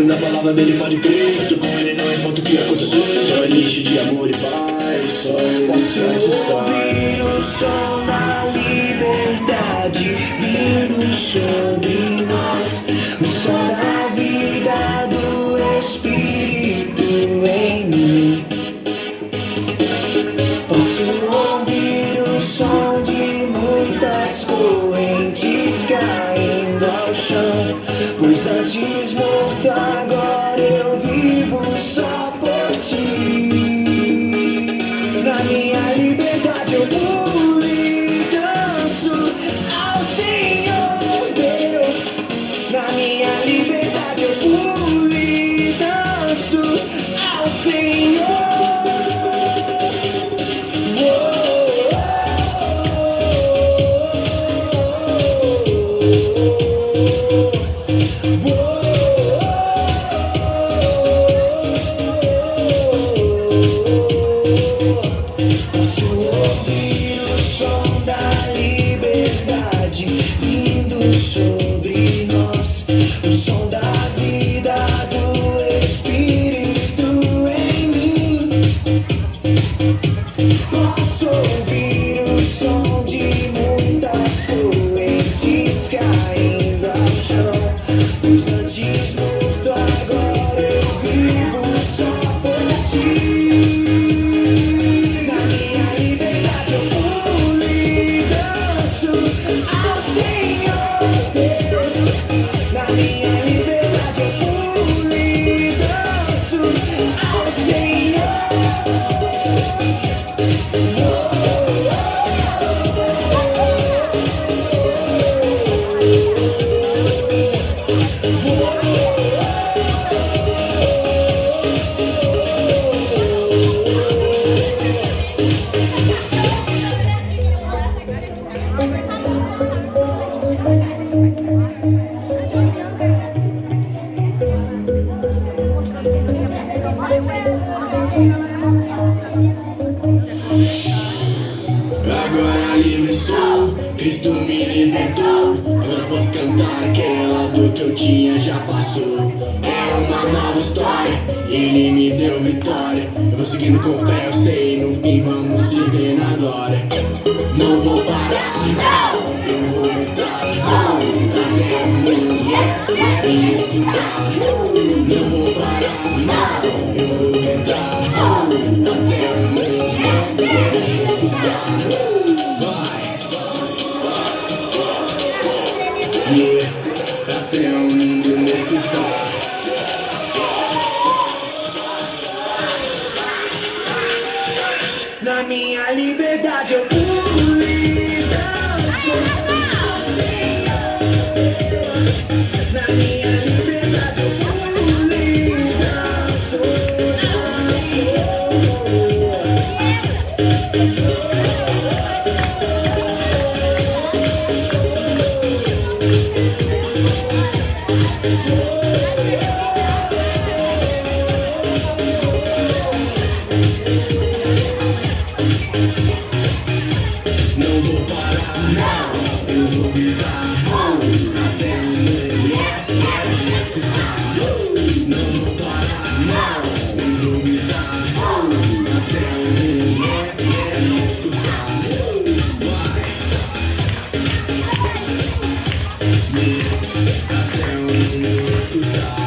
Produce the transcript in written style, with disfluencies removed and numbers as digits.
Na palavra dele pode crer, eu tô com ele, não importa o que acontecer. Só ele enche de amor e paz, só ele satisfaz. O som da liberdade vindo sobre nós, o som da vida do Espírito em mim. Posso ouvir o som de muitas correntes caindo ao chão, pois antes morto agora eu vivo só por ti. Na minha liberdade eu pulo e danço ao Senhor Deus. Na minha liberdade eu pulo e danço ao Senhor. Agora livre sou, Cristo me libertou. Agora posso cantar aquela dor que eu tinha já passou. É uma nova história, Ele me deu vitória. Eu vou seguindo com fé, eu sei, no fim vamos se ver na glória. Não vou parar, não, eu vou gritar, até o mundo me escutar. Não vou parar, não, eu vou gritar, até o mundo me escutar. Até o mundo me escutar. Na minha liberdade eu pulo e danço ao Senhor Deus. Na minha liberdade eu pulo e danço ao Senhor. Não vou parar, não, eu vou gritar, até o mundo me escutar. Não vou parar, não, eu vou gritar, até o mundo me escutar. Vai, até o mundo me escutar.